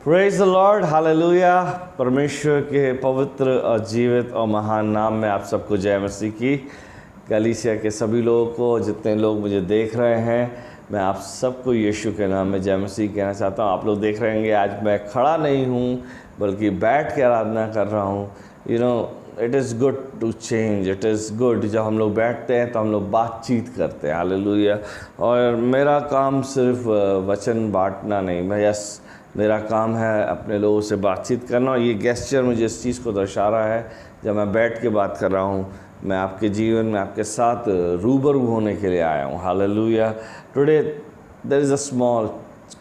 Praise the Lord, hallelujah. परमेश्वर के पवित्र और जीवित और महान नाम में आप सबको जय मसीह की। कलीसिया के सभी लोगों को, जितने लोग मुझे देख रहे हैं, मैं आप सबको यीशु के नाम में जय मसीह कहना चाहता हूँ। आप लोग देख रहे होंगे आज मैं खड़ा नहीं हूँ बल्कि बैठ के आराधना कर रहा हूँ। It is good to change, it is good. जब हम लोग बैठते हैं तो हम लोग बातचीत करते हैं, हालेलुया। और मेरा काम सिर्फ वचन बांटना नहीं, मेरा काम है अपने लोगों से बातचीत करना। और ये गेस्चर मुझे इस चीज़ को दर्शा रहा है, जब मैं बैठ के बात कर रहा हूँ, मैं आपके जीवन में आपके साथ रूबरू होने के लिए आया हूँ, hallelujah. Today there is a small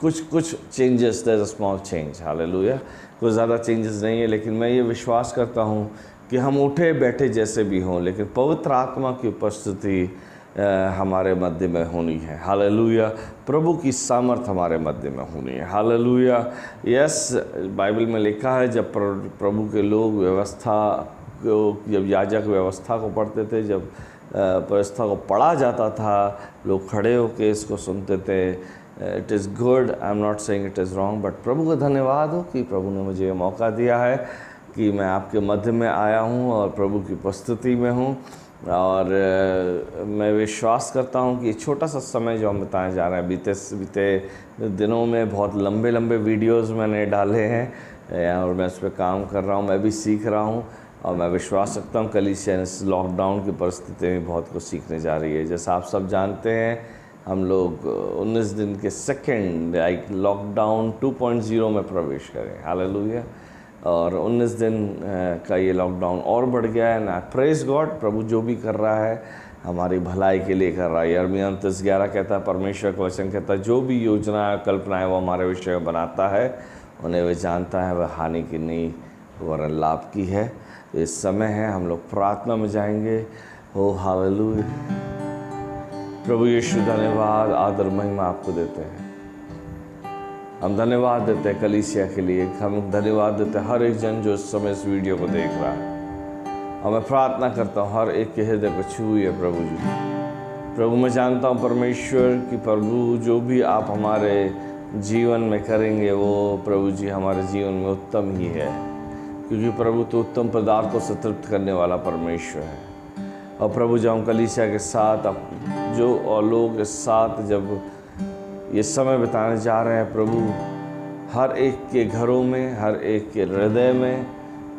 कुछ changes, there is a small change, hallelujah. कुछ ज़्यादा चेंजेस नहीं है, लेकिन मैं ये विश्वास करता हूँ कि हम उठे बैठे जैसे भी हों, लेकिन पवित्र आत्मा की उपस्थिति हमारे मध्य में होनी है, हालेलुया। प्रभु की सामर्थ हमारे मध्य में होनी है, हालेलुया। यस, बाइबल में लिखा है जब प्रभु के लोग व्यवस्था को, जब याजक व्यवस्था को पढ़ते थे, जब व्यवस्था को पढ़ा जाता था, लोग खड़े होकर इसको सुनते थे। It is good, I am not saying it is wrong, but प्रभु का धन्यवाद हो कि प्रभु ने मुझे ये मौका दिया है कि मैं आपके मध्य में आया हूँ और प्रभु की उपस्थिति में हूँ। और मैं विश्वास करता हूँ कि छोटा सा समय जो हम बताए जा रहे हैं, बीते दिनों में बहुत लंबे लंबे वीडियोस मैंने डाले हैं और मैं उस पर काम कर रहा हूँ, मैं भी सीख रहा हूँ। और मैं विश्वास रखता हूँ कलीसिया इस लॉकडाउन की परिस्थिति में बहुत कुछ सीखने जा रही है। जैसा आप सब जानते हैं, हम लोग 19 दिन के सेकेंड लॉकडाउन 2.0 में प्रवेश करें, हालेलुया। और 19 दिन का ये लॉकडाउन और बढ़ गया है ना। प्रेज गॉड, प्रभु जो भी कर रहा है हमारी भलाई के लिए कर रहा है। यिर्मयाह 29:11 कहता है, परमेश्वर का वचन कहता है, जो भी योजना कल्पनाएं वो हमारे विषय में बनाता है, उन्हें वह जानता है वह हानि की नहीं वरन लाभ की है। इस समय है, हम लोग प्रार्थना में जाएंगे। ओ हालेलुया। प्रभु यीशु, धन्यवाद, आदर, महिमा आपको देते हैं। हम धन्यवाद देते हैं कलीसिया के लिए, हम धन्यवाद देते हैं हर एक जन जो इस समय इस वीडियो को देख रहा है। और मैं प्रार्थना करता हूँ हर एक के हृदय को छूइए प्रभु जी। प्रभु, मैं जानता हूँ परमेश्वर कि प्रभु जो भी आप हमारे जीवन में करेंगे वो प्रभु जी हमारे जीवन में उत्तम ही है, क्योंकि प्रभु तो उत्तम पदार्थों से तृप्त करने वाला परमेश्वर है। और प्रभु जब हम कलीसिया के साथ जो और लोग के साथ जब ये समय बिताने जा रहे हैं, प्रभु हर एक के घरों में, हर एक के हृदय में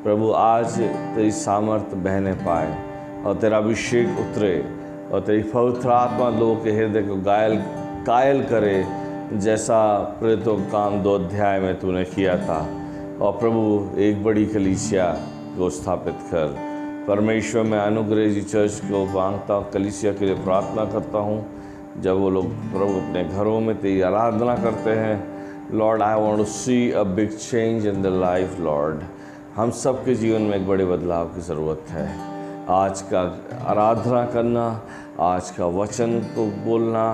प्रभु आज तेरी सामर्थ बहने पाए और तेरा अभिषेक उतरे और तेरी पवित्र आत्मा लोगों के हृदय को कायल करे, जैसा प्रेरितों का काम 2 अध्याय में तूने किया था। और प्रभु एक बड़ी कलीसिया को स्थापित कर। परमेश्वर, मैं अनुग्रह जी चर्च को मांगता हूँ, कलीसिया के लिए प्रार्थना करता हूँ। जब वो लोग प्रभु अपने घरों में तेरी आराधना करते हैं, lord I want to see a big change in the life. Lord, हम सब के जीवन में एक बड़े बदलाव की ज़रूरत है। आज का आराधना करना, आज का वचन को बोलना,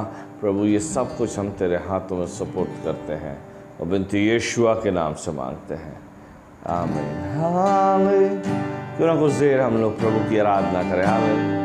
प्रभु ये सब कुछ हम तेरे हाथों में सपोर्ट करते हैं और बिनती यीशुआ के नाम से मांगते हैं, आमीन। आमीन। क्यों ना कुछ देर हम लोग प्रभु की आराधना करें, आमीन।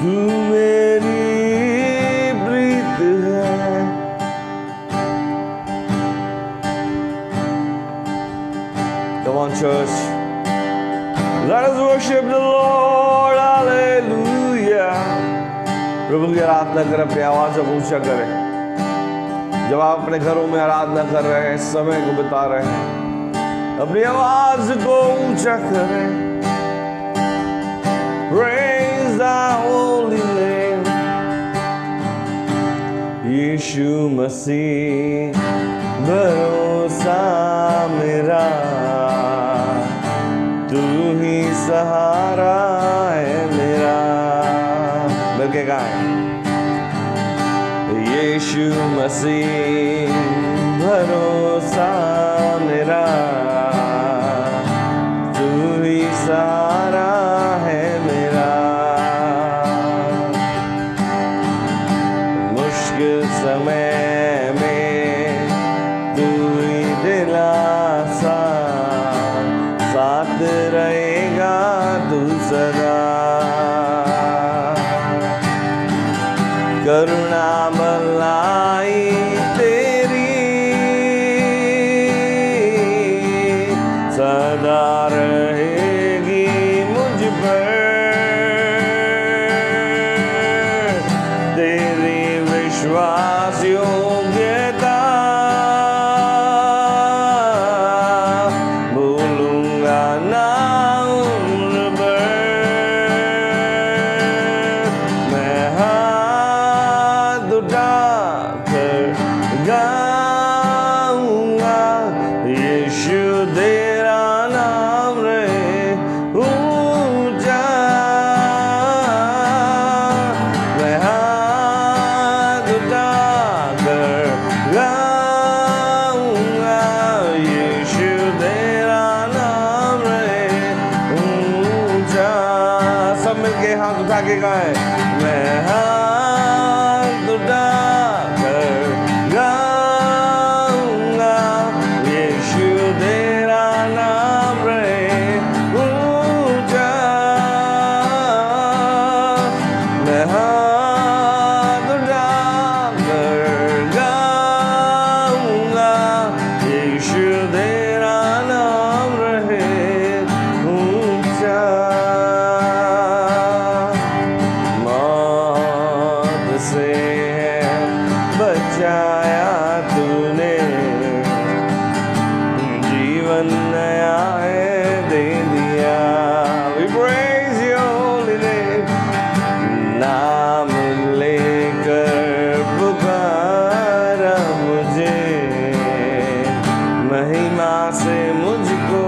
Too प्रभु की आराधना करें, अपनी आवाज़ को ऊंचा करें। जब आप अपने घरों में आराधना कर रहे हैं, समय को बिता रहे हैं, अपनी आवाज को ऊंचा करें। Praise thy holy name, यीशु मसीह भरोसा मेरा, तू ही सहारा है मेरा। मिलके गाएं। यीशु मसीह भरोसा मेरा, तू ही सहारा है मेरा। मुश्किल समय में तू ही दिलासा, साथ रहेगा तू सदा। करुणा भलाई तेरी सदा रहेगी मुझ पर, तेरी विश्वास योग्यता भूलूंगा ना उम्र भर। मैं हाथ उठाकर गाऊंगा, यीशु तेरा नाम रहे ऊंचा। मैं हाथ उठाकर गाऊंगा, यीशु तेरा नाम रहे ऊंचा। सब मिलके हाथ उठा के गाएं। मैं हाथ उठाकर गाऊंगा, यीशु तेरा नाम रहे ऊंचा। मैं हाथ उठाकर गाऊंगा, यीशु तेरा नाम रहे ऊंचा। मौत से बचाया तूने, जीवन नया है दे दिया। We praise your holy name, नाम लेकर पुकारा मुझे, महिमा से मुझको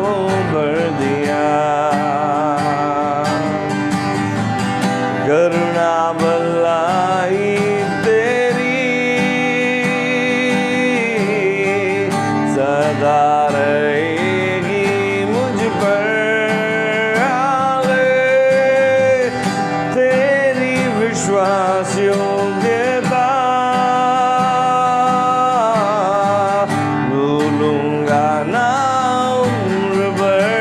भर दिया। करुणा भलाई तेरी सदा रहेगी मुझ पर, तेरी विश्वास योग्यता भूलूंगा ना उम्र भर।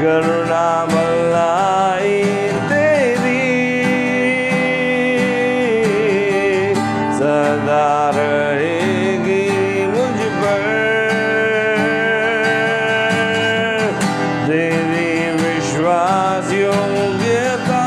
करुणा भलाई तेरी सदा रहेगी मुझ पर, तेरी विश्वास योग्यता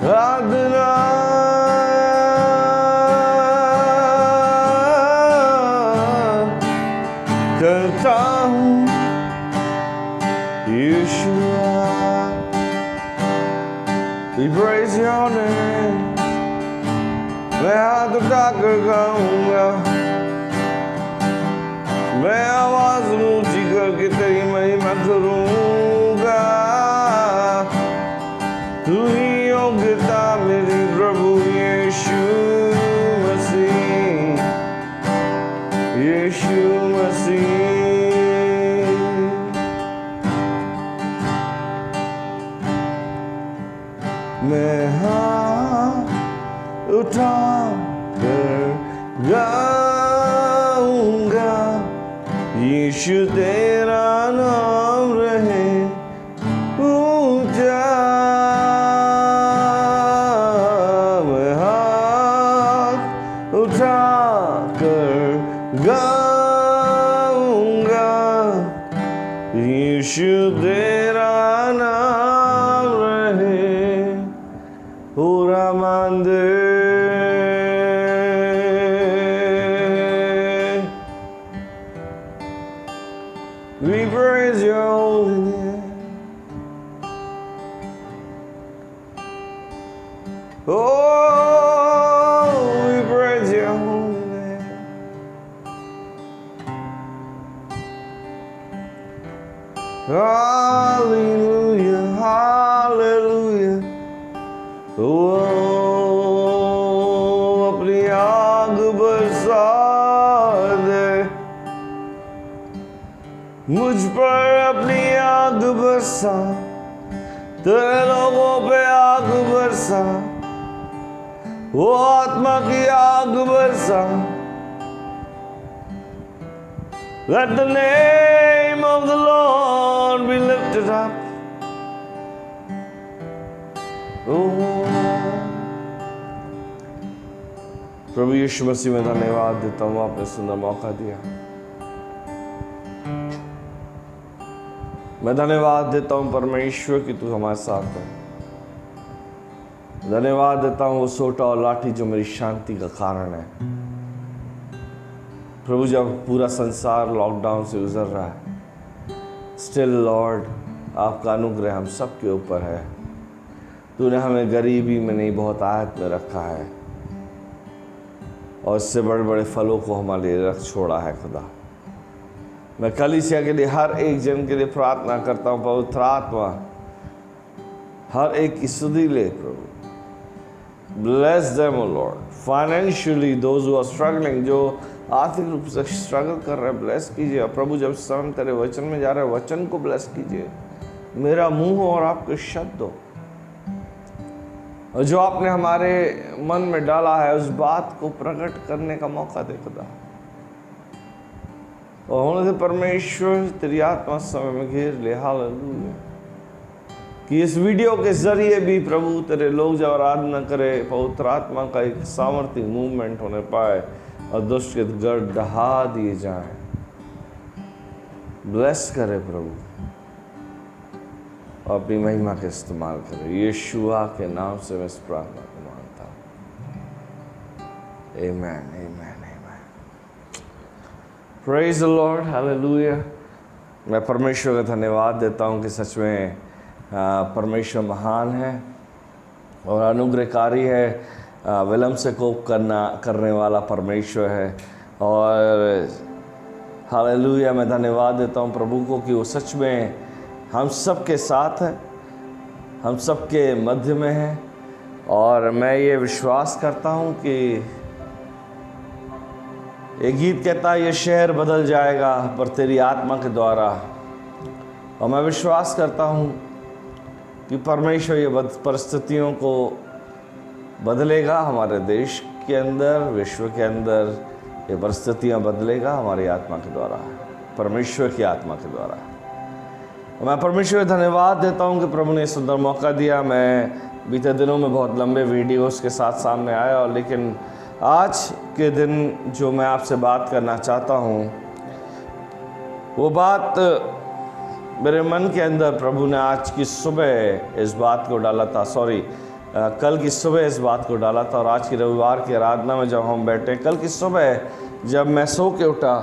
आराधना करता हूँ यीशुआ। We praise your name। मैं हाथ उठाकर गाऊंगा, मैं आवाज ऊंची करके तेरी महिमा करूंगा। तू ही योग्यता मेरी प्रभु यीशु मसीह, यीशु मसीह। मैं हाथ उठा कर गाऊंगा, यीशु तेरा नाम रहे ऊंचा। मैं हाथ उठा कर गाऊंगा, यीशु तेरा नाम रहे पूरा मंदिर। We praise your holy name। Oh, we praise your holy name। Hallelujah, hallelujah। Oh, अपनी आग बरसा दे मुझ पर, अपनी आग बरसा, तेरे लोगों पे आग बरसा, वो आत्मा की आग बरसा। Let the name of the Lord be lifted up। प्रभु यीशु मसीह में धन्यवाद देता हूँ, आपने सुंदर मौका दिया। मैं धन्यवाद देता हूँ परमेश्वर कि तू हमारे साथ है। धन्यवाद देता हूँ वो सोटा और लाठी जो मेरी शांति का कारण है। प्रभु जब पूरा संसार लॉकडाउन से गुजर रहा है, स्टिल लॉर्ड आपका अनुग्रह हम सब के ऊपर है। तूने हमें गरीबी में नहीं बहुत आयत में रखा है, और इससे बड़े बड़े फलों को हमारे लिए रख छोड़ा है खुदा। मैं कलीसिया के लिए, हर एक जन के लिए प्रार्थना करता हूँ, पवित्र आत्मा हर एक की सुधि ले प्रभु। Bless them O Lord financially, those who are struggling, जो आर्थिक रूप से स्ट्रगल कर रहे हैं, ब्लेस कीजिए। और प्रभु जब हम तेरे वचन में जा रहे हैं, वचन को ब्लेस कीजिए। मेरा मुंह और आपके शब्द हो, और जो आपने हमारे मन में डाला है उस बात को प्रकट करने का मौका दे खुदा। और होने से परमेश्वर तेरी आत्मा समय में घेर ले। हालेलुया। कि इस वीडियो के जरिए भी प्रभु तेरे लोग जब आराधना करे, पवित्र आत्मा का एक सामर्थ्य मूवमेंट होने पाए और दुष्ट के गढ़ ढहा दिए जाएं। ब्लेस करे प्रभु, और अपनी महिमा का इस्तेमाल करे। यीशुआ के नाम से मैं इस प्रार्थना को मानता हूँ। Amen, amen, amen. Praise the Lord, hallelujah. मैं परमेश्वर का धन्यवाद देता हूँ कि सच में परमेश्वर महान है और अनुग्रहकारी है। विलम्ब से कोप करने वाला परमेश्वर है। और हालेलुया, मैं धन्यवाद देता हूँ प्रभु को कि वो सच में हम सब के साथ है, हम सब के मध्य में है। और मैं ये विश्वास करता हूँ कि एक गीत कहता है, ये शहर बदल जाएगा पर तेरी आत्मा के द्वारा। और मैं विश्वास करता हूँ कि परमेश्वर ये परिस्थितियों को बदलेगा हमारे देश के अंदर, विश्व के अंदर। ये परिस्थितियाँ बदलेगा हमारी आत्मा के द्वारा, परमेश्वर की आत्मा के द्वारा। मैं परमेश्वर का धन्यवाद देता हूँ कि प्रभु ने सुंदर मौका दिया। मैं बीते दिनों में बहुत लंबे वीडियोस के साथ सामने आया, और लेकिन आज के दिन जो मैं आपसे बात करना चाहता हूँ, वो बात मेरे मन के अंदर प्रभु ने आज की सुबह इस बात को डाला था। कल की सुबह इस बात को डाला था और आज की रविवार की आराधना में जब हम बैठे, कल की सुबह जब मैं सो के उठा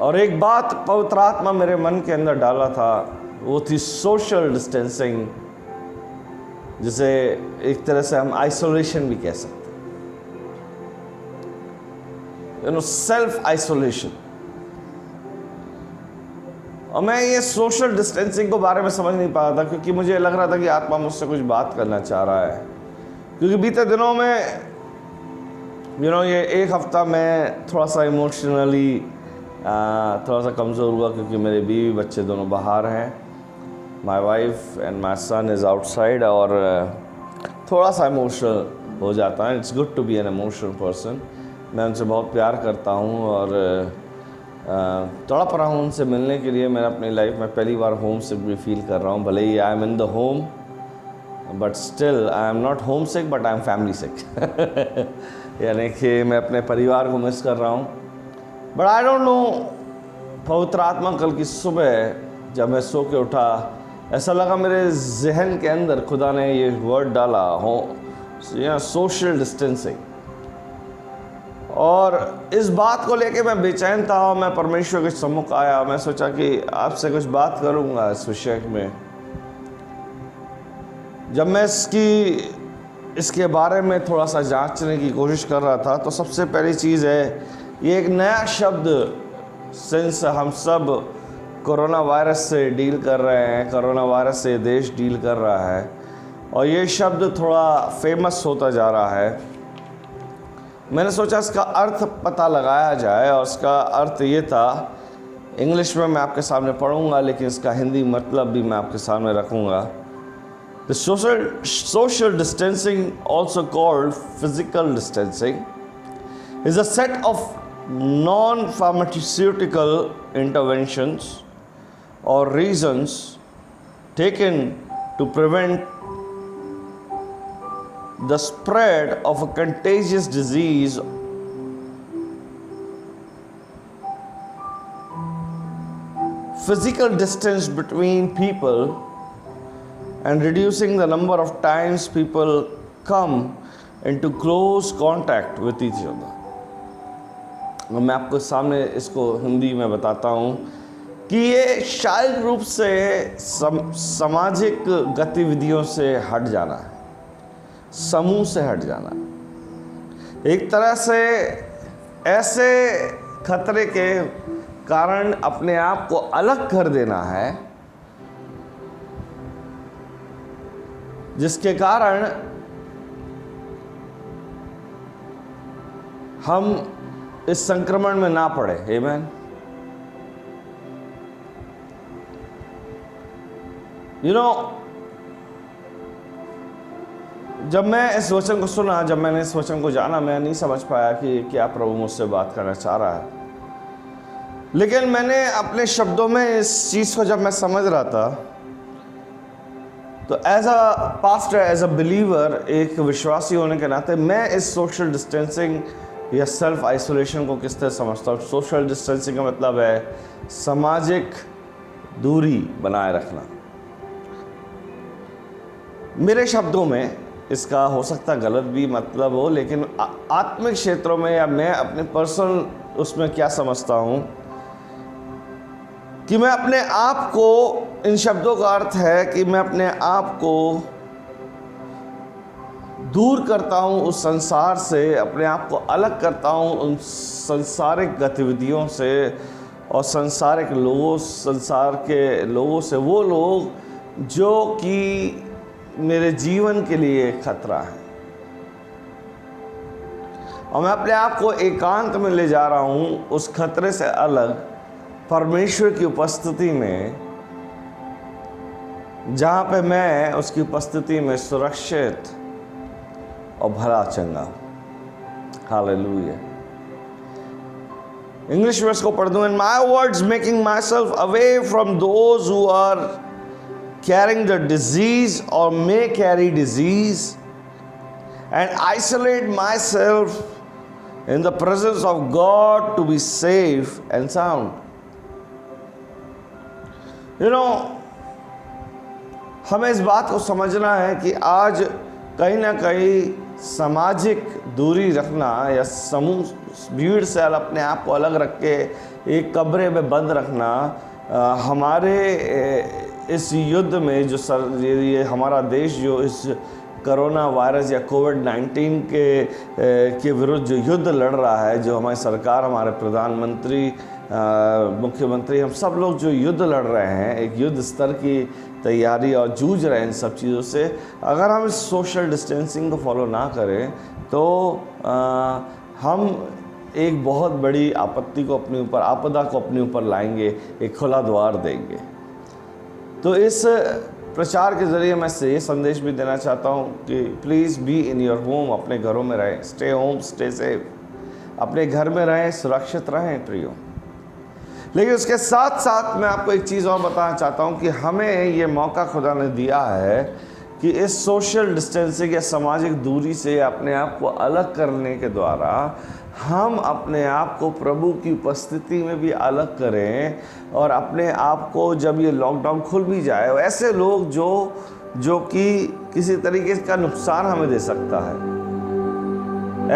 और एक बात पवित्र आत्मा मेरे मन के अंदर डाला था, वो थी सोशल डिस्टेंसिंग, जिसे एक तरह से हम आइसोलेशन भी कह सकते हैं, सेल्फ आइसोलेशन। और मैं ये सोशल डिस्टेंसिंग को बारे में समझ नहीं पा रहा था, क्योंकि मुझे लग रहा था कि आत्मा मुझसे कुछ बात करना चाह रहा है। क्योंकि बीते दिनों में ये एक हफ्ता मैं थोड़ा सा इमोशनली थोड़ा सा कमज़ोर हुआ, क्योंकि मेरे बीवी बच्चे दोनों बाहर हैं, my wife and my son is outside, और थोड़ा सा इमोशनल हो जाता है। It's good to be an emotional person. मैं उनसे बहुत प्यार करता हूँ और तड़प रहा हूँ उनसे मिलने के लिए। मैं अपनी लाइफ में पहली बार होम सिक भी फील कर रहा हूँ। भले ही I am in the home, but still I am not homesick, but I am family sick. यानी कि मैं अपने परिवार को मिस कर रहा हूँ। बट आई डोंट नो, पवित्र आत्मा कल की सुबह जब मैं सो के उठा, ऐसा लगा मेरे जहन के अंदर खुदा ने ये वर्ड डाला हो, सोशल डिस्टेंसिंग। और इस बात को लेके मैं बेचैन था और मैं परमेश्वर के सम्मुख आया। मैं सोचा कि आपसे कुछ बात करूंगा इस विषय में। जब मैं इसके बारे में थोड़ा सा जांचने की कोशिश कर रहा था, तो सबसे पहली चीज़ है, ये एक नया शब्द, सिंस हम सब कोरोना वायरस से डील कर रहे हैं, कोरोना वायरस से देश डील कर रहा है, और ये शब्द थोड़ा फेमस होता जा रहा है। मैंने सोचा इसका अर्थ पता लगाया जाए, और इसका अर्थ ये था, इंग्लिश में मैं आपके सामने पढ़ूंगा, लेकिन इसका हिंदी मतलब भी मैं आपके सामने रखूंगा। The social distancing, also called physical distancing, is a set of non-pharmaceutical interventions or reasons taken to prevent the spread of a contagious disease physical distance between people and reducing the number of times people come into close contact with each other. मैं आपको सामने इसको हिंदी में बताता हूँ कि ये शारीरिक रूप से सामाजिक गतिविधियों से हट जाना है, समूह से हट जाना, एक तरह से ऐसे खतरे के कारण अपने आप को अलग कर देना है, जिसके कारण हम इस संक्रमण में ना पड़े। आमीन। जब मैं इस वचन को सुना, जब मैंने इस वचन को जाना, मैं नहीं समझ पाया कि क्या प्रभु मुझसे बात करना चाह रहा है। लेकिन मैंने अपने शब्दों में इस चीज़ को जब मैं समझ रहा था, तो as a pastor, as a believer, एक विश्वासी होने के नाते मैं इस सोशल डिस्टेंसिंग या सेल्फ आइसोलेशन को किस तरह समझता हूँ। सोशल डिस्टेंसिंग का मतलब है सामाजिक दूरी बनाए रखना। मेरे शब्दों में इसका हो सकता गलत भी मतलब हो, लेकिन आत्मिक क्षेत्रों में या मैं अपने पर्सनल उसमें क्या समझता हूँ कि मैं अपने आप को, इन शब्दों का अर्थ है कि मैं अपने आप को दूर करता हूँ उस संसार से, अपने आप को अलग करता हूँ उन संसारिक गतिविधियों से और संसार के लोगों से, वो लोग जो कि मेरे जीवन के लिए खतरा है। और मैं अपने आप को एकांत में ले जा रहा हूँ उस खतरे से अलग, परमेश्वर की उपस्थिति में, जहाँ पे मैं उसकी उपस्थिति में सुरक्षित और भला चंगा। हालेलुया। इंग्लिश में इसको पढ़ दूं। In my words, making myself away from those who are carrying the disease or may carry disease, and isolate myself in the presence of God to be safe and sound. हमें इस बात को समझना है कि आज कहीं ना कहीं सामाजिक दूरी रखना या समूह भीड़ से अपने आप को अलग रख के एक कमरे में बंद रखना हमारे इस युद्ध में जो ये हमारा देश जो इस कोरोना वायरस या कोविड-19 के विरुद्ध जो युद्ध लड़ रहा है, जो हमारी सरकार, हमारे प्रधानमंत्री, मुख्यमंत्री, हम सब लोग जो युद्ध लड़ रहे हैं, एक युद्ध स्तर की तैयारी और जूझ रहे हैं इन सब चीज़ों से, अगर हम इस सोशल डिस्टेंसिंग को फॉलो ना करें तो हम एक बहुत बड़ी आपत्ति को अपने ऊपर, आपदा को अपने ऊपर लाएंगे, एक खुला द्वार देंगे। तो इस प्रचार के ज़रिए मैं ये संदेश भी देना चाहता हूँ कि please be in your home, अपने घरों में रहें, स्टे होम, स्टे सेफ, अपने घर में रहें, सुरक्षित रहें प्रियो। लेकिन उसके साथ साथ मैं आपको एक चीज़ और बताना चाहता हूँ कि हमें ये मौका खुदा ने दिया है कि इस सोशल डिस्टेंसिंग या सामाजिक दूरी से अपने आप को अलग करने के द्वारा हम अपने आप को प्रभु की उपस्थिति में भी अलग करें, और अपने आप को जब ये लॉकडाउन खुल भी जाए, ऐसे लोग जो कि किसी तरीके का नुकसान हमें दे सकता है,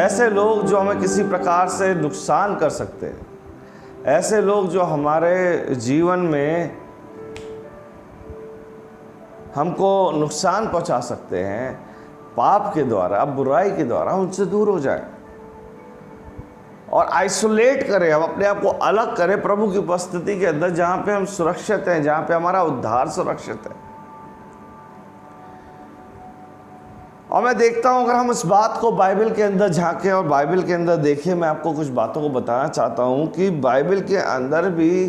ऐसे लोग जो हमें किसी प्रकार से नुकसान कर सकते हैं, ऐसे लोग जो हमारे जीवन में हमको नुकसान पहुंचा सकते हैं पाप के द्वारा, बुराई के द्वारा, उनसे दूर हो जाए और आइसोलेट करें, हम अपने आप को अलग करें प्रभु की उपस्थिति के अंदर, जहाँ पे हम सुरक्षित हैं, जहाँ पे हमारा उद्धार सुरक्षित है। और मैं देखता हूँ अगर हम इस बात को बाइबल के अंदर झांकें और बाइबल के अंदर देखें, मैं आपको कुछ बातों को बताना चाहता हूँ कि बाइबल के अंदर भी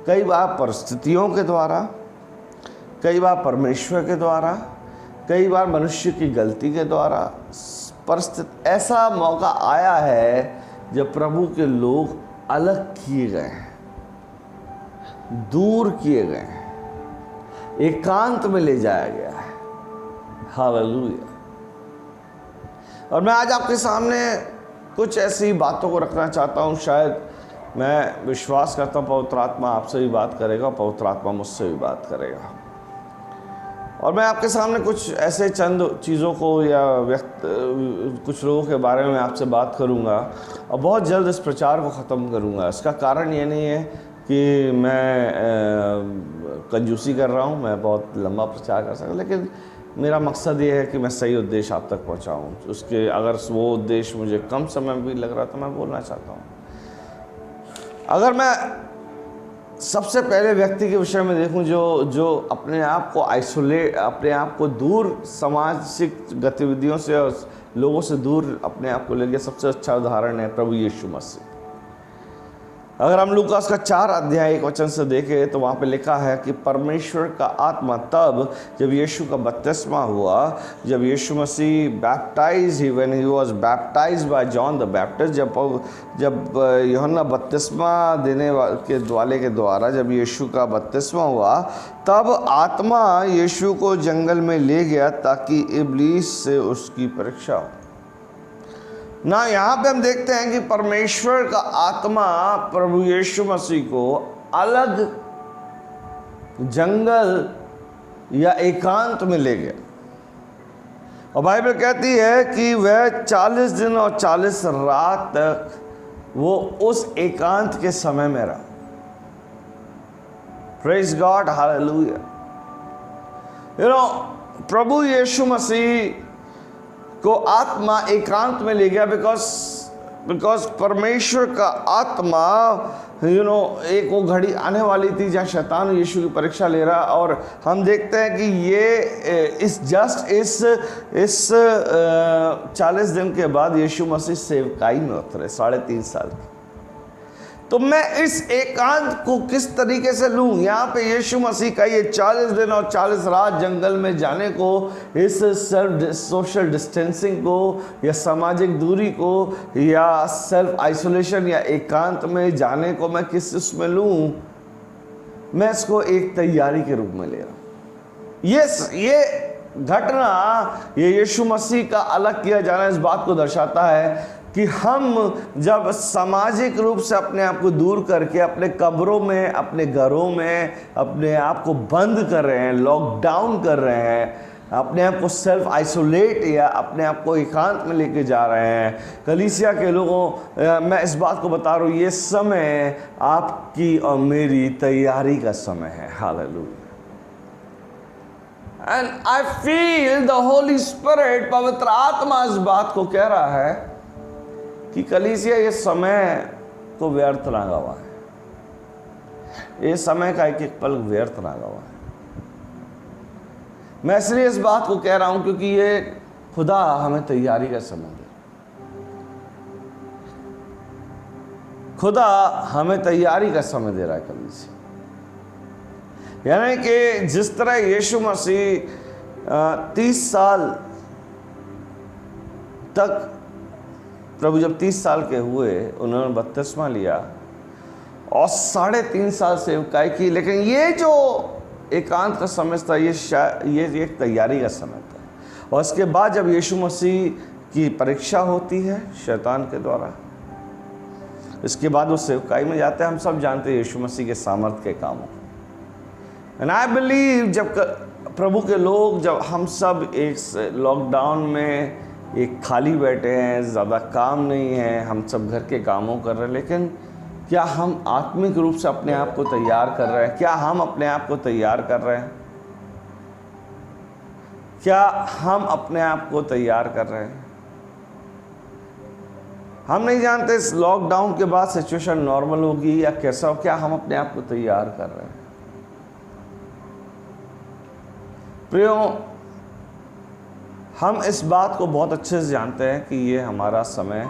कई बार परिस्थितियों के द्वारा, कई बार परमेश्वर के द्वारा, कई बार मनुष्य की गलती के द्वारा परिस्थिति, ऐसा मौका आया है जब प्रभु के लोग अलग किए गए हैं, दूर किए गए हैं, एकांत में ले जाया गया है। हालेलुया। और मैं आज आपके सामने कुछ ऐसी बातों को रखना चाहता हूँ, शायद मैं विश्वास करता हूँ पवित्र आत्मा आपसे भी बात करेगा, पवित्र आत्मा मुझसे भी बात करेगा। और मैं आपके सामने कुछ ऐसे चंद चीज़ों को या कुछ लोगों के बारे में आपसे बात करूंगा और बहुत जल्द इस प्रचार को ख़त्म करूंगा। इसका कारण ये नहीं है कि मैं कंजूसी कर रहा हूँ, मैं बहुत लंबा प्रचार कर सकता, लेकिन मेरा मकसद ये है कि मैं सही उद्देश्य आप तक पहुँचाऊँ। उसके अगर वो उद्देश्य मुझे कम समय में भी लग रहा तो मैं बोलना चाहता हूँ। अगर मैं सबसे पहले व्यक्ति के विषय में देखूं जो अपने आप को आइसोलेट, अपने आप को दूर सामाजिक गतिविधियों से और लोगों से दूर अपने आप को ले गया, सबसे अच्छा उदाहरण है प्रभु यीशु मसीह। अगर हम लूकास का 4 अध्याय 1 वचन से देखें तो वहाँ पे लिखा है कि परमेश्वर का आत्मा तब जब यीशु का बपतिस्मा हुआ, जब यीशु मसीह baptise he when he was baptised by John the Baptist, जब यूहन्ना बपतिस्मा देने वाले के द्वारा जब यीशु का बपतिस्मा हुआ, तब आत्मा यीशु को जंगल में ले गया ताकि इब्लीस से उसकी परीक्षा हो। ना यहाँ पे हम देखते हैं कि परमेश्वर का आत्मा प्रभु यीशु मसीह को अलग जंगल या एकांत में ले गया, और बाइबल कहती है कि वह 40 दिन और 40 रात तक वो उस एकांत के समय में रहा। Praise God, hallelujah. प्रभु यीशु मसीह को आत्मा एकांत में ले गया बिकॉज परमेश्वर का आत्मा एक वो घड़ी आने वाली थी जहाँ शैतान यीशु की परीक्षा ले रहा, और हम देखते हैं कि ये इस 40 दिन के बाद यीशु मसीह सेवकाई में उतरे 3.5 साल की। तो मैं इस एकांत को किस तरीके से लूँ? यहाँ पे यीशु मसीह का ये 40 दिन और 40 रात जंगल में जाने को, इस सोशल डिस्टेंसिंग को या सामाजिक दूरी को या सेल्फ आइसोलेशन या एकांत में जाने को मैं किस उसमें लूँ? मैं इसको एक तैयारी के रूप में ले रहा हूँ। ये घटना, ये यीशु मसीह का अलग किया जाना इस बात को दर्शाता है कि हम जब सामाजिक रूप से अपने आप को दूर करके अपने कब्रों में, अपने घरों में अपने आप को बंद कर रहे हैं, लॉकडाउन कर रहे हैं, अपने आप को सेल्फ आइसोलेट या अपने आप को एकांत में लेके जा रहे हैं। कलीसिया के लोगों, मैं इस बात को बता रहा हूँ, ये समय आपकी और मेरी तैयारी का समय है। Hallelujah. And I feel the Holi spirit, पवित्र आत्मा इस बात को कह रहा है कि कलीसिया ये समय को व्यर्थ ना गवाए, ये समय का एक एक पल व्यर्थ ना गवाए। मैं इसलिए इस बात को कह रहा हूं क्योंकि ये खुदा हमें तैयारी का समय दे, खुदा हमें तैयारी का समय दे रहा है कलीसिया। यानी कि जिस तरह यीशु मसीह 30 साल तक, प्रभु जब 30 साल के हुए उन्होंने बपतिस्मा लिया और 3.5 साल सेवकाई की, लेकिन ये जो एकांत का समय था ये एक तैयारी का समय था। और इसके बाद जब यीशु मसीह की परीक्षा होती है शैतान के द्वारा, इसके बाद वो सेवकाई में जाते हैं। हम सब जानते हैं यीशु मसीह के सामर्थ्य के कामों। एंड आई बिलीव जब प्रभु के लोग, जब हम सब एक लॉकडाउन में एक खाली बैठे हैं, ज़्यादा काम नहीं है, हम सब घर के कामों कर रहे हैं, लेकिन क्या हम आत्मिक रूप से अपने आप को तैयार कर रहे हैं? क्या हम अपने आप को तैयार कर रहे हैं? क्या हम अपने आप को तैयार कर रहे हैं? हम नहीं जानते इस लॉकडाउन के बाद सिचुएशन नॉर्मल होगी या कैसा हो। क्या हम अपने आप को तैयार कर रहे हैं? प्रियो, हम इस बात को बहुत अच्छे से जानते हैं कि ये हमारा समय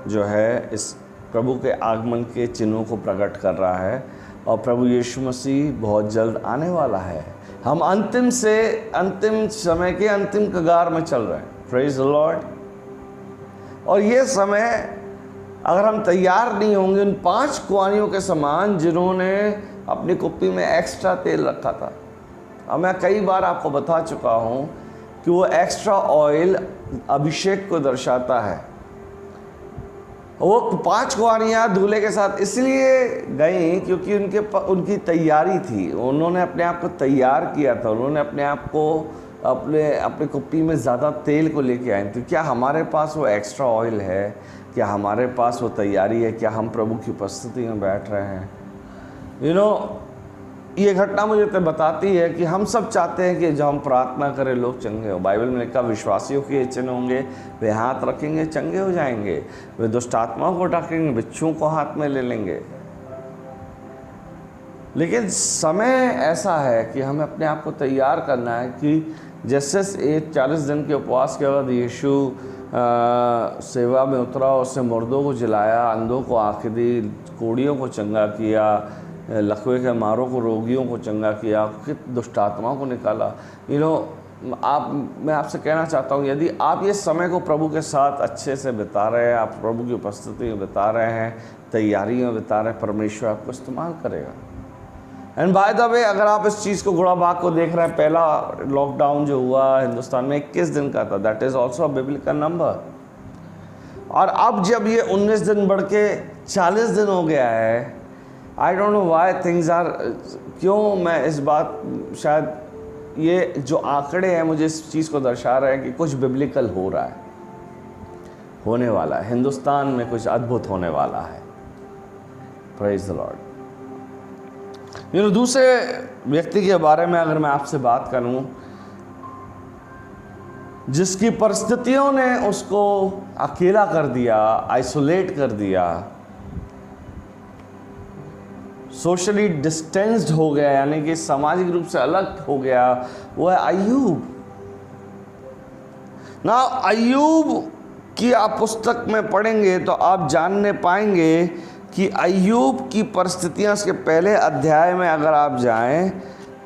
जो है इस प्रभु के आगमन के चिन्हों को प्रकट कर रहा है और प्रभु यीशु मसीह बहुत जल्द आने वाला है। हम अंतिम समय के अंतिम कगार में चल रहे हैं। Praise the Lord. और ये समय अगर हम तैयार नहीं होंगे उन 5 कुंवारियों के समान जिन्होंने अपनी कुप्पी में एक्स्ट्रा तेल रखा था, और मैं कई बार आपको बता चुका हूँ कि वो एक्स्ट्रा ऑयल अभिषेक को दर्शाता है। वो 5 कुंवारियाँ दूल्हे के साथ इसलिए गई क्योंकि उनकी तैयारी थी, उन्होंने अपने आप को तैयार किया था, उन्होंने अपने आप को अपने कुप्पी में ज़्यादा तेल को लेके आए थे। क्या हमारे पास वो एक्स्ट्रा ऑयल है? क्या हमारे पास वो तैयारी है? क्या हम प्रभु की उपस्थिति में बैठ रहे हैं? ये घटना मुझे तो बताती है कि हम सब चाहते हैं कि जब हम प्रार्थना करें लोग चंगे हो। बाइबल में लिखा विश्वासियों के चिन्ह होंगे, वे हाथ रखेंगे चंगे हो जाएंगे, वे दुष्ट आत्माओं को डाकेंगे, बिच्छुओं को हाथ में ले लेंगे। लेकिन समय ऐसा है कि हमें अपने आप को तैयार करना है कि जैसे 40 दिन के उपवास के बाद यीशु सेवा में उतरा, उसने मुर्दों को जिलाया, अंधों को आँखें दी, कोढ़ियों को चंगा किया, लकवे के मारों को, रोगियों को चंगा किया, दुष्ट आत्माओं को निकाला। मैं आपसे कहना चाहता हूँ, यदि आप ये समय को प्रभु के साथ अच्छे से बिता रहे हैं, आप प्रभु की उपस्थिति में बिता रहे हैं, तैयारी में बिता रहे हैं, परमेश्वर आपको इस्तेमाल करेगा। एंड बाय द वे, अगर आप इस चीज़ को गुणा भाग को देख रहे हैं, पहला लॉकडाउन जो हुआ हिंदुस्तान में 21 दिन का था, that is also a biblical number. और अब जब ये 19 दिन बढ़ के 40 दिन हो गया है, I don't know why things are, क्यों मैं इस बात, शायद ये जो आंकड़े हैं मुझे इस चीज़ को दर्शा रहे हैं कि कुछ बिब्लिकल हो रहा है, होने वाला है, हिंदुस्तान में कुछ अद्भुत होने वाला है। Praise the Lord. दूसरे व्यक्ति के बारे में अगर मैं आपसे बात करूं, जिसकी परिस्थितियों ने उसको अकेला कर दिया, आइसोलेट कर दिया, सोशली डिस्टेंस्ड हो गया, यानी कि सामाजिक रूप से अलग हो गया, वो है अय्यूब। ना अय्यूब की आप पुस्तक में पढ़ेंगे तो आप जानने पाएंगे कि अय्यूब की परिस्थितियां, उसके पहले अध्याय में अगर आप जाएं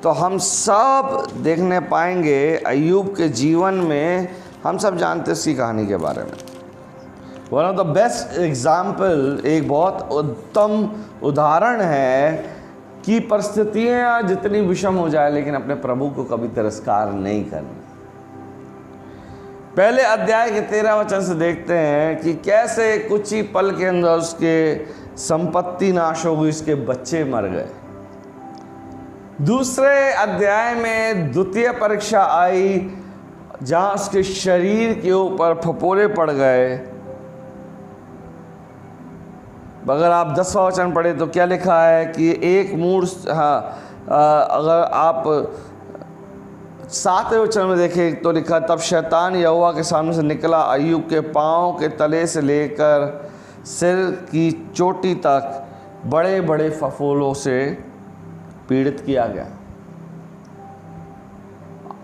तो हम सब देखने पाएंगे अय्यूब के जीवन में, हम सब जानते हैं इसकी कहानी के बारे में। One of the best example, एक बहुत उत्तम उदाहरण है कि परिस्थितियाँ जितनी विषम हो जाए लेकिन अपने प्रभु को कभी तिरस्कार नहीं करना। पहले अध्याय के 13 वचन से देखते हैं कि कैसे कुछ ही पल के अंदर उसके संपत्ति नाश हो गई, उसके बच्चे मर गए। दूसरे अध्याय में द्वितीय परीक्षा आई, जहां उसके शरीर के ऊपर फफोले पड़ गए। अगर आप 10वां वचन पढ़े तो क्या लिखा है कि एक मूर्ख, अगर आप 7वें वचन में देखें तो लिखा, तब शैतान यहोवा के सामने से निकला, अय्यूब के पाँव के तले से लेकर सिर की चोटी तक बड़े बड़े फफोलों से पीड़ित किया गया।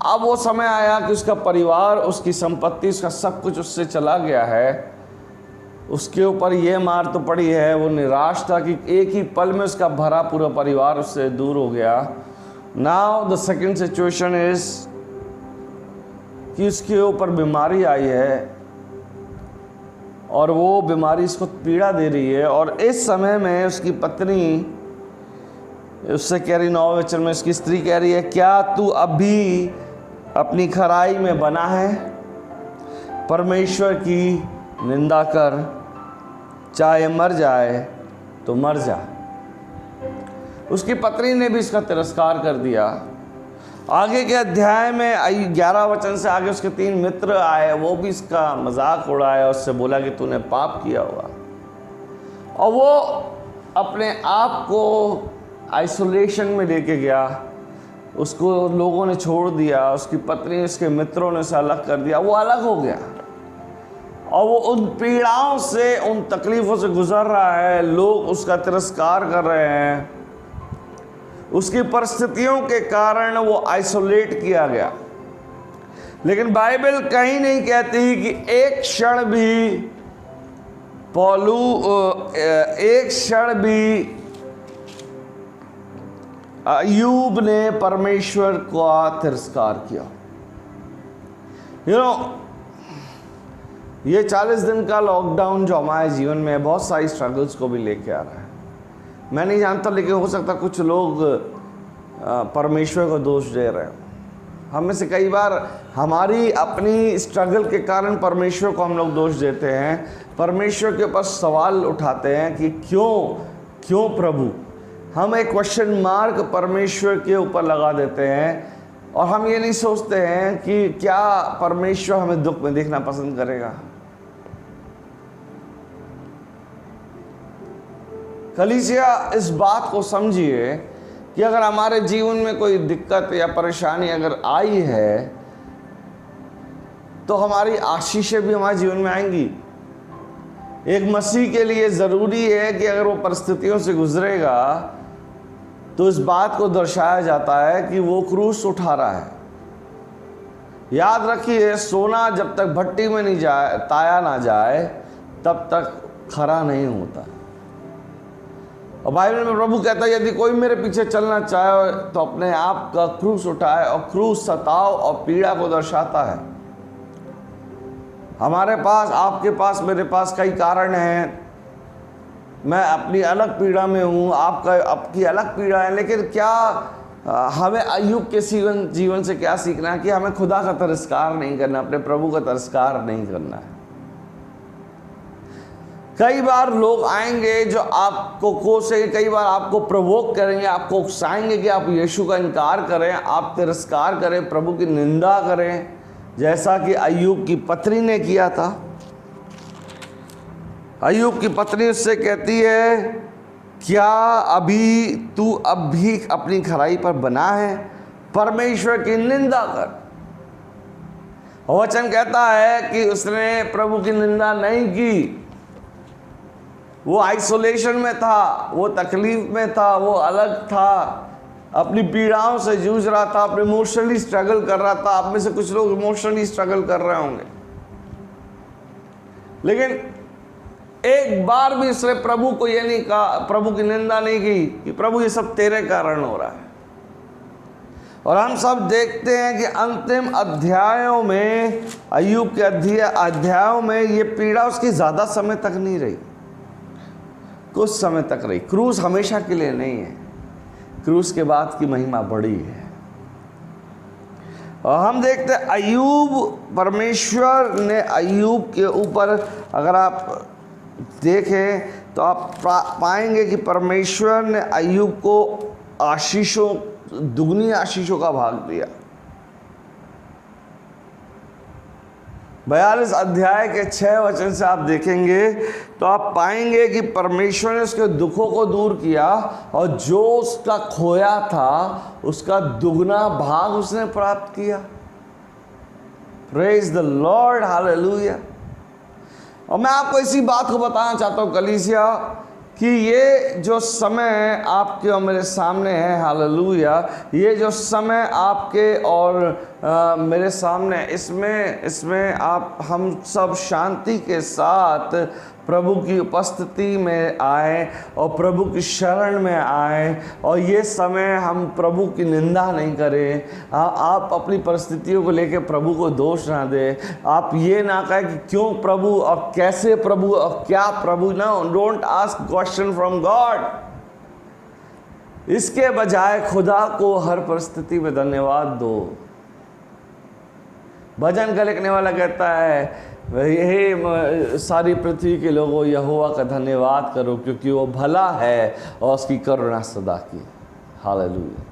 अब वो समय आया कि उसका परिवार, उसकी संपत्ति, उसका सब कुछ उससे चला गया है। उसके ऊपर ये मार तो पड़ी है, वो निराश था कि एक ही पल में उसका भरा पूरा परिवार उससे दूर हो गया। Now the second situation is कि उसके ऊपर बीमारी आई है और वो बीमारी इसको पीड़ा दे रही है। और इस समय में उसकी पत्नी उससे कह रही, 9वें वचन में उसकी स्त्री कह रही है, क्या तू अभी अपनी खराई में बना है? परमेश्वर की निंदा कर, चाहे मर जाए तो मर जा। उसकी पत्नी ने भी इसका तिरस्कार कर दिया। आगे के अध्याय में 11 वचन से आगे उसके 3 मित्र आए, वो भी इसका मजाक उड़ाया, उससे बोला कि तूने पाप किया हुआ। और वो अपने आप को आइसोलेशन में लेके गया, उसको लोगों ने छोड़ दिया, उसकी पत्नी, उसके मित्रों ने उसे अलग कर दिया, वो अलग हो गया। और वो उन पीड़ाओं से, उन तकलीफ़ों से गुजर रहा है। लोग उसका तिरस्कार कर रहे हैं, उसकी परिस्थितियों के कारण वो आइसोलेट किया गया। लेकिन बाइबल कहीं नहीं कहती कि एक क्षण भी अय्यूब ने परमेश्वर का तिरस्कार किया। ये 40 दिन का लॉकडाउन जो हमारे जीवन में बहुत सारी स्ट्रगल्स को भी लेके आ रहा है। मैं नहीं जानता, लेकिन हो सकता कुछ लोग परमेश्वर को दोष दे रहे हैं। हम में से कई बार हमारी अपनी स्ट्रगल के कारण परमेश्वर को हम लोग दोष देते हैं, परमेश्वर के ऊपर सवाल उठाते हैं कि क्यों प्रभु। हम एक क्वेश्चन मार्क परमेश्वर के ऊपर लगा देते हैं और हम ये नहीं सोचते हैं कि क्या परमेश्वर हमें दुख में देखना पसंद करेगा। कलीसिया, इस बात को समझिए कि अगर हमारे जीवन में कोई दिक्कत या परेशानी अगर आई है तो हमारी आशीषें भी हमारे जीवन में आएंगी। एक मसीह के लिए ज़रूरी है कि अगर वो परिस्थितियों से गुजरेगा तो इस बात को दर्शाया जाता है कि वो क्रूस उठा रहा है। याद रखिए, सोना जब तक भट्टी में नहीं जाए, ताया ना जाए, तब तक खरा नहीं होता। और बाइबल में प्रभु कहता है, यदि कोई मेरे पीछे चलना चाहे तो अपने आप का क्रूस उठाए। और क्रूस सताव और पीड़ा को दर्शाता है। हमारे पास, आपके पास, मेरे पास कई कारण हैं। मैं अपनी अलग पीड़ा में हूँ, आपकी अलग पीड़ा है। लेकिन क्या हमें अय्यूब के जीवन से क्या सीखना है कि हमें खुदा का तिरस्कार नहीं करना, अपने प्रभु का तिरस्कार नहीं करना है। कई बार लोग आएंगे जो आपको कोसेंगे, कई बार आपको प्रवोक करेंगे, आपको उकसाएंगे कि आप यीशु का इनकार करें, आप तिरस्कार करें, प्रभु की निंदा करें, जैसा कि अय्यूब की पत्नी ने किया था। अय्यूब की पत्नी उससे कहती है, क्या तू अब भी अपनी खराई पर बना है? परमेश्वर की निंदा कर। वचन कहता है कि उसने प्रभु की निंदा नहीं की। वो आइसोलेशन में था, वो तकलीफ में था, वो अलग था, अपनी पीड़ाओं से जूझ रहा था, अपने इमोशनली स्ट्रगल कर रहा था। आप में से कुछ लोग इमोशनली स्ट्रगल कर रहे होंगे, लेकिन एक बार भी इसने प्रभु को ये नहीं कहा, प्रभु की निंदा नहीं की कि प्रभु ये सब तेरे कारण हो रहा है। और हम सब देखते हैं कि अंतिम अध्यायों में, अय्यूब के अध्यायों में ये पीड़ा उसकी ज़्यादा समय तक नहीं रही, कुछ समय तक रही। क्रूस हमेशा के लिए नहीं है, क्रूस के बाद की महिमा बड़ी है। और हम देखते हैं अय्यूब, परमेश्वर ने अय्यूब के ऊपर, अगर आप देखें तो आप पाएंगे कि परमेश्वर ने अय्यूब को आशीषों, दुगनी आशीषों का भाग दिया। 42 अध्याय के 6 वचन से आप देखेंगे तो आप पाएंगे कि परमेश्वर ने उसके दुखों को दूर किया और जो उसका खोया था उसका दुगना भाग उसने प्राप्त किया। Praise the Lord, hallelujah. और मैं आपको इसी बात को बताना चाहता हूँ कलीसिया, कि ये जो समय आपके और मेरे सामने है, हालेलुया, ये जो समय आपके और मेरे सामने, इसमें आप हम सब शांति के साथ प्रभु की उपस्थिति में आए और प्रभु की शरण में आए, और ये समय हम प्रभु की निंदा नहीं करें। आप अपनी परिस्थितियों को लेकर प्रभु को दोष ना दें। आप ये ना कहें कि क्यों प्रभु और कैसे प्रभु और क्या प्रभु। No, don't ask question from God. इसके बजाय खुदा को हर परिस्थिति में धन्यवाद दो। भजन का लिखने वाला कहता है, यही सारी पृथ्वी के लोगों यहोवा का धन्यवाद करो क्योंकि वो भला है और उसकी करुणा सदा की। हालेलुया।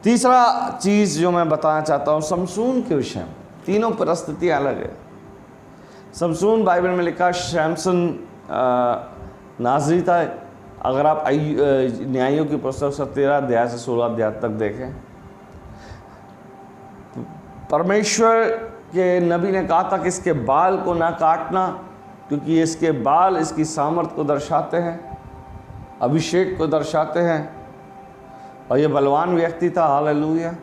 तीसरा चीज़ जो मैं बताना चाहता हूँ समसून के विषय में, तीनों परिस्थितियाँ अलग है। समसून बाइबल में लिखा शैमसन नाज़री था। अगर आप न्यायों की पुस्तक 17 अध्याय से 16 अध्याय तक देखें, परमेश्वर के नबी ने कहा था कि इसके बाल को ना काटना क्योंकि इसके बाल इसकी सामर्थ को दर्शाते हैं, अभिषेक को दर्शाते हैं, और ये बलवान व्यक्ति था। हालेलुया।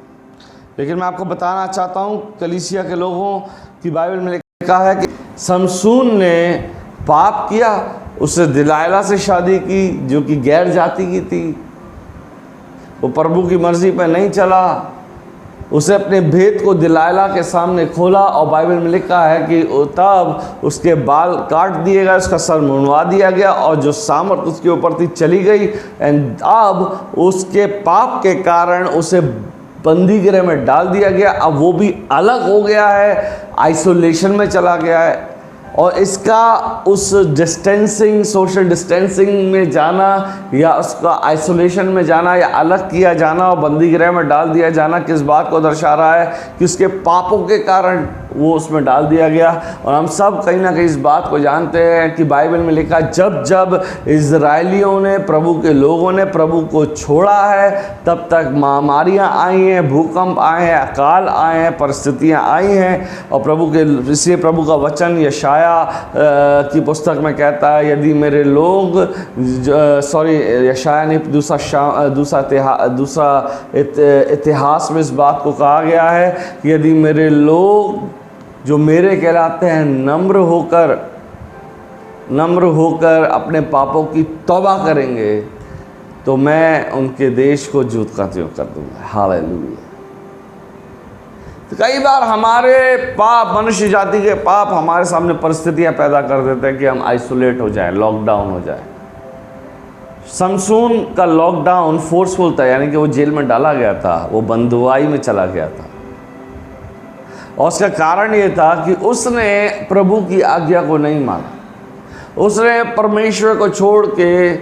लेकिन मैं आपको बताना चाहता हूँ कलीसिया के लोगों की, बाइबल में लिखा है कि समसून ने पाप किया, उसने दिलाइला से शादी की जो कि गैर जाति की थी। वो प्रभु की मर्जी पर नहीं चला, उसे अपने भेद को दिलाइला के सामने खोला, और बाइबल में लिखा है कि तब उसके बाल काट दिए गए, उसका सर मुंडवा दिया गया, और जो सामर्थ उसके ऊपर थी चली गई। एंड अब उसके पाप के कारण उसे बंदी गृह में डाल दिया गया। अब वो भी अलग हो गया है, आइसोलेशन में चला गया है। और इसका उस डिस्टेंसिंग, सोशल डिस्टेंसिंग में जाना, या उसका आइसोलेशन में जाना, या अलग किया जाना और बंदी गृह में डाल दिया जाना, किस बात को दर्शा रहा है कि उसके पापों के कारण वो उसमें डाल दिया गया। और हम सब कहीं ना कहीं इस बात को जानते हैं कि बाइबल में लिखा, जब जब इजराइलियों ने, प्रभु के लोगों ने प्रभु को छोड़ा है, तब तक महामारियाँ आई हैं, भूकंप आए हैं, अकाल आए हैं, परिस्थितियाँ आई हैं। और प्रभु के, इसलिए प्रभु का वचन यशाया की पुस्तक में कहता है, यदि मेरे लोग, यशाया ने दूसरा इतिहास में इस बात को कहा गया है कि यदि मेरे लोग जो मेरे कहलाते हैं नम्र होकर अपने पापों की तौबा करेंगे तो मैं उनके देश को जूत का त्यों कर दूंगा। हालेलुया। तो कई बार हमारे पाप, मनुष्य जाति के पाप हमारे सामने परिस्थितियां पैदा कर देते हैं कि हम आइसोलेट हो जाएं, लॉकडाउन हो जाए। समसून का लॉकडाउन फोर्सफुल था, यानी कि वो जेल में डाला गया था, वो बंधुआई में चला गया था। और उसका कारण ये था कि उसने प्रभु की आज्ञा को नहीं माना। उसने परमेश्वर को छोड़ के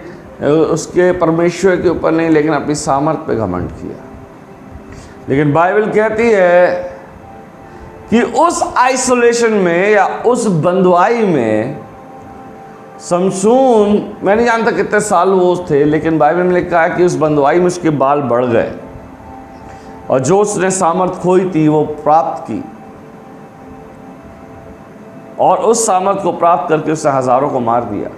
उसके परमेश्वर के ऊपर नहीं, लेकिन अपनी सामर्थ पे घमंड किया। लेकिन बाइबल कहती है कि उस आइसोलेशन में या उस बंधुआई में समसून, मैं नहीं जानता कितने साल वो थे, लेकिन बाइबल में लिखा है कि उस बंधुआई में उसके बाल बढ़ गए और जो उसने सामर्थ खोई थी वो प्राप्त की, और उस सामर्थ को प्राप्त करके उसने हजारों को मार दिया।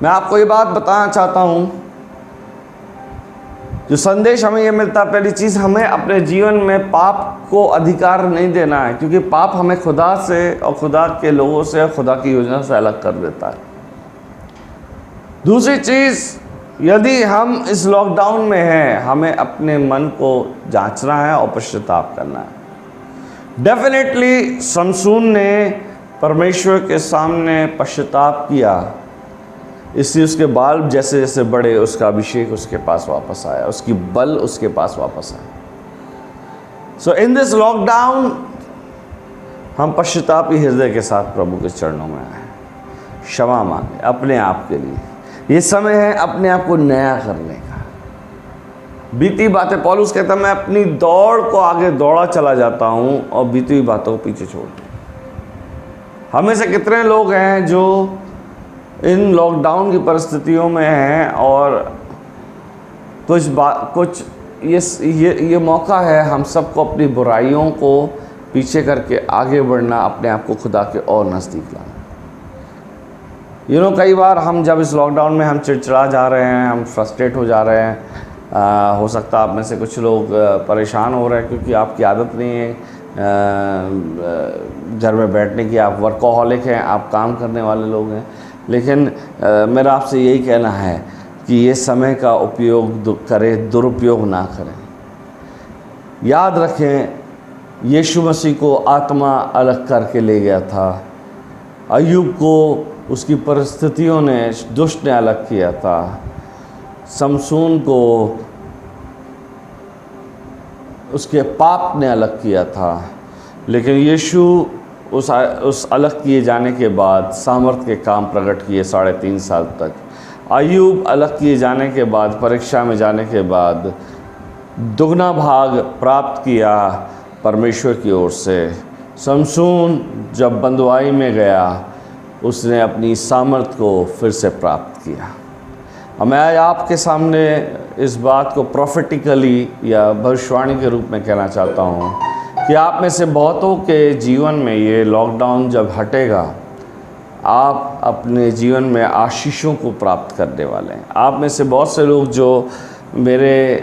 मैं आपको ये बात बताना चाहता हूं, जो संदेश हमें ये मिलता, पहली चीज़, हमें अपने जीवन में पाप को अधिकार नहीं देना है, क्योंकि पाप हमें खुदा से और खुदा के लोगों से और खुदा की योजना से अलग कर देता है। दूसरी चीज़, यदि हम इस लॉकडाउन में हैं, हमें अपने मन को जांचना है और पश्चाताप करना है। डेफिनेटली समसून ने परमेश्वर के सामने पश्चाताप किया, इसलिए उसके बाल जैसे जैसे बढ़े, उसका अभिषेक उसके पास वापस आया, उसकी बल उसके पास वापस आया। सो इन दिस लॉकडाउन हम पश्चातापी हृदय के साथ प्रभु के चरणों में आए, क्षमा मांगे अपने आप के लिए। ये समय है अपने आप को नया करने का। बीती बातें, पौलुस कहता है मैं अपनी दौड़ को आगे दौड़ा चला जाता हूँ और बीती हुई बातों को पीछे छोड़ दूँ। हमें से कितने लोग हैं जो इन लॉकडाउन की परिस्थितियों में हैं और कुछ ये मौका है हम सबको अपनी बुराइयों को पीछे करके आगे बढ़ना, अपने आप को खुदा के और नज़दीक लाना। कई बार हम जब इस लॉकडाउन में हम चिड़चिड़ा जा रहे हैं, हम फ्रस्ट्रेट हो जा रहे हैं। हो सकता है आप में से कुछ लोग परेशान हो रहे हैं क्योंकि आपकी आदत नहीं है घर में बैठने की, आप वर्कोहॉलिक हैं, आप काम करने वाले लोग हैं। लेकिन मेरा आपसे यही कहना है कि ये समय का उपयोग करें, दुरुपयोग ना करें। याद रखें, यीशु मसीह को आत्मा अलग करके ले गया था, अय्यूब को उसकी परिस्थितियों ने, दुष्ट ने अलग किया था, समसून को उसके पाप ने अलग किया था। लेकिन यीशु उस अलग किए जाने के बाद सामर्थ के काम प्रकट किए 3.5 साल तक। अय्यूब अलग किए जाने के बाद, परीक्षा में जाने के बाद दुगना भाग प्राप्त किया परमेश्वर की ओर से। समसून जब बंदुआई में गया, उसने अपनी सामर्थ को फिर से प्राप्त किया। और मैं आज आपके सामने इस बात को प्रोफेटिकली या भविष्यवाणी के रूप में कहना चाहता हूँ कि आप में से बहुतों के जीवन में ये लॉकडाउन जब हटेगा, आप अपने जीवन में आशीषों को प्राप्त करने वाले हैं। आप में से बहुत से लोग जो मेरे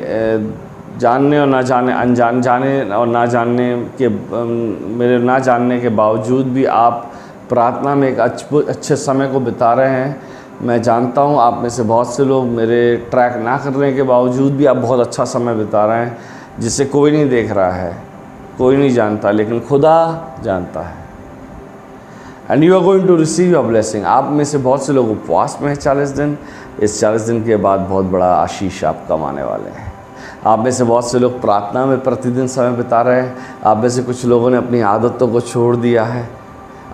जानने और ना जाने, अनजान जाने और ना जानने के, मेरे ना जानने के बावजूद भी आप प्रार्थना में एक अच्छे समय को बिता रहे हैं। मैं जानता हूँ आप में से बहुत से लोग मेरे ट्रैक ना करने के बावजूद भी आप बहुत अच्छा समय बिता रहे हैं, जिसे कोई नहीं देख रहा है, कोई नहीं जानता, लेकिन खुदा जानता है। And you are going to receive your blessing. आप में से बहुत से लोग उपवास में हैं 40 दिन। इस 40 दिन के बाद बहुत बड़ा आशीष आप कमाने वाले हैं। आप में से बहुत से लोग प्रार्थना में प्रतिदिन समय बिता रहे हैं। आप में से कुछ लोगों ने अपनी आदतों को छोड़ दिया है।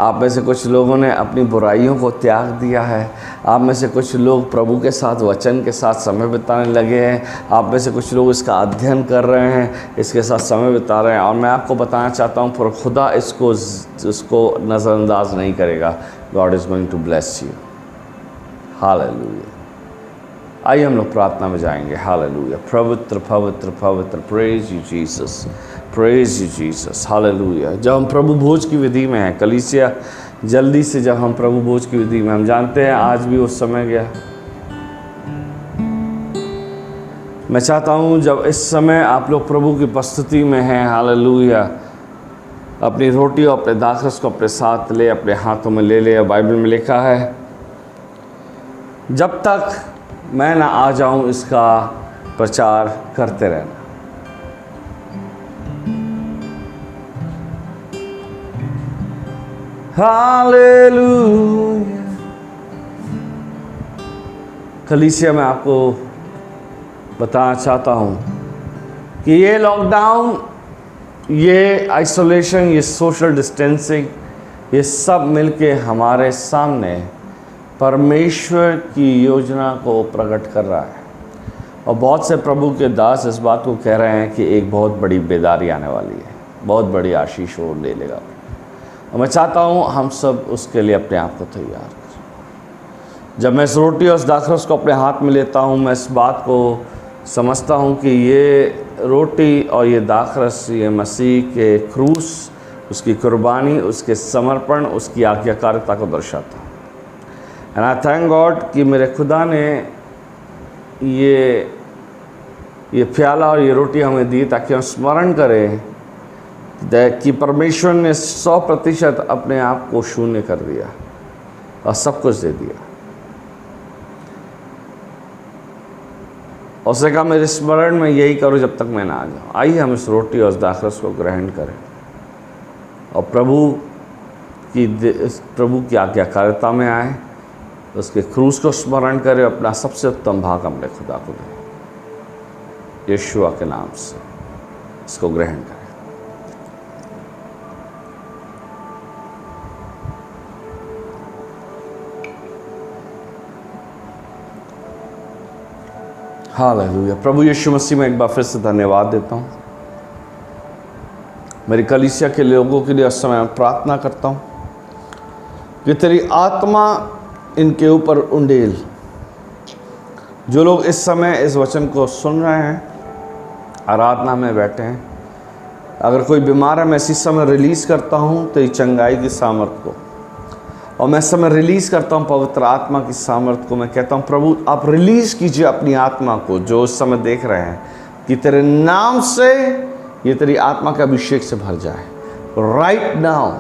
आप में से कुछ लोगों ने अपनी बुराइयों को त्याग दिया है। आप में से कुछ लोग प्रभु के साथ, वचन के साथ समय बिताने लगे हैं। आप में से कुछ लोग इसका अध्ययन कर रहे हैं, इसके साथ समय बिता रहे हैं। और मैं आपको बताना चाहता हूँ, पर खुदा इसको नज़रअंदाज नहीं करेगा। God is going to bless you. Hallelujah. आइए हम लोग प्रार्थना में जाएंगे। हालेलुया। पवित्र पवित्र पवित्र, praise you Jesus, praise you Jesus. Hallelujah. जब हम प्रभु भोज की विधि में हैं, कलीसिया जल्दी से जब हम प्रभु भोज की विधि में, हम जानते हैं आज भी उस समय गया। मैं चाहता हूँ जब इस समय आप लोग प्रभु की उपस्थिति में हैं, हालेलुया, अपनी रोटी और अपने दाखरस को अपने साथ ले, अपने हाथों में ले ले। बाइबल में लिखा है, जब तक मैं ना आ जाऊं इसका प्रचार करते रहना। हालेलुया। कलीसिया में आपको बताना चाहता हूं कि ये लॉकडाउन, ये आइसोलेशन, ये सोशल डिस्टेंसिंग, ये सब मिलके हमारे सामने परमेश्वर की योजना को प्रकट कर रहा है। और बहुत से प्रभु के दास इस बात को कह रहे हैं कि एक बहुत बड़ी बेदारी आने वाली है, बहुत बड़ी आशीष वो ले लेगा। और मैं चाहता हूँ हम सब उसके लिए अपने आप को तैयार करें। जब मैं इस रोटी और इस दाखरस को अपने हाथ में लेता हूँ, मैं इस बात को समझता हूँ कि ये रोटी और ये दाखरस, ये मसीह के क्रूस, उसकी कुर्बानी, उसके समर्पण, उसकी आज्ञाकारिता को दर्शाता है। एंड आई थैंक गॉड कि मेरे खुदा ने ये प्याला और ये रोटी हमें दी ताकि हम स्मरण करें कि परमेश्वर ने 100% अपने आप को शून्य कर दिया और सब कुछ दे दिया। और उसने कहा मेरे स्मरण में यही करो जब तक मैं ना आ जाऊँ। आइए हम इस रोटी और इस दाखरस को ग्रहण करें और प्रभु की आज्ञाकारिता में आए, उसके क्रूस को स्मरण करें, अपना सबसे उत्तम भाग हमने खुदा को दें। यीशुआ के नाम से इसको ग्रहण करें। हालेलुया। प्रभु यीशु मसीह में एक बार फिर से धन्यवाद देता हूँ। मेरी कलीसिया के लोगों के लिए इस समय मैं प्रार्थना करता हूँ कि तेरी आत्मा इनके ऊपर उंडेल। जो लोग इस समय इस वचन को सुन रहे हैं, आराधना में बैठे हैं, अगर कोई बीमार है, मैं इसी समय रिलीज़ करता हूँ तेरी चंगाई की सामर्थ को, और मैं इस समय रिलीज़ करता हूँ पवित्र आत्मा की सामर्थ को। मैं कहता हूँ प्रभु आप रिलीज़ कीजिए अपनी आत्मा को, जो इस समय देख रहे हैं, कि तेरे नाम से ये तेरी आत्मा के अभिषेक से भर जाए राइट नाउ।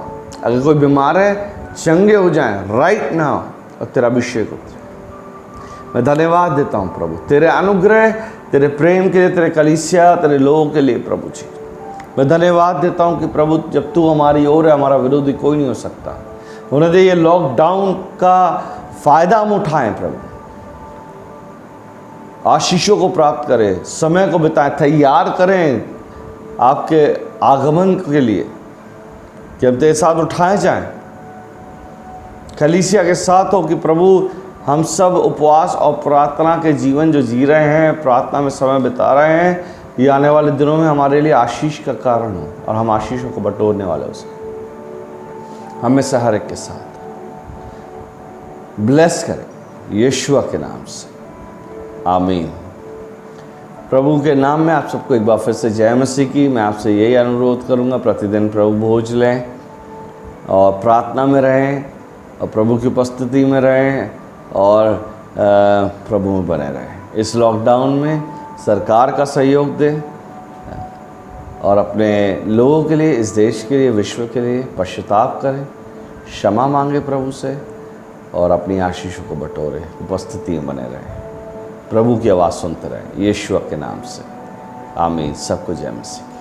अगर कोई बीमार है, चंगे हो जाएं राइट नाउ, और तेरा अभिषेक हो। मैं धन्यवाद देता हूँ प्रभु तेरे अनुग्रह, तेरे प्रेम के लिए, तेरे कलीसिया, तेरे लोगों के लिए प्रभु जी। मैं धन्यवाद देता हूँ कि प्रभु जब तू हमारी ओर है, हमारा विरोधी कोई नहीं हो सकता। उन्हें दे ये लॉकडाउन का फ़ायदा हम उठाएं प्रभु, आशीषों को प्राप्त करें, समय को बिताएं, तैयार करें आपके आगमन के लिए, कि हम तेरे साथ उठाए जाएं, कलीसिया के साथ हो, कि प्रभु हम सब उपवास और प्रार्थना के जीवन जो जी रहे हैं, प्रार्थना में समय बिता रहे हैं, ये आने वाले दिनों में हमारे लिए आशीष का कारण हो, और हम आशीषों को बटोरने वाले उसे हमें से हर एक के साथ ब्लेस करें यीशुआ के नाम से, आमीन। प्रभु के नाम में आप सबको एक बार फिर से जय मसीह की। मैं आपसे यही अनुरोध करूंगा, प्रतिदिन प्रभु भोज लें और प्रार्थना में रहें और प्रभु की उपस्थिति में रहें और प्रभु में बने रहें। इस लॉकडाउन में सरकार का सहयोग दें और अपने लोगों के लिए, इस देश के लिए, विश्व के लिए पश्चाताप करें, क्षमा मांगे प्रभु से, और अपनी आशीषों को बटोरें, उपस्थिति में बने रहें, प्रभु की आवाज़ सुनते रहें यीशु के नाम से, आमीन। सबको जय मसीह।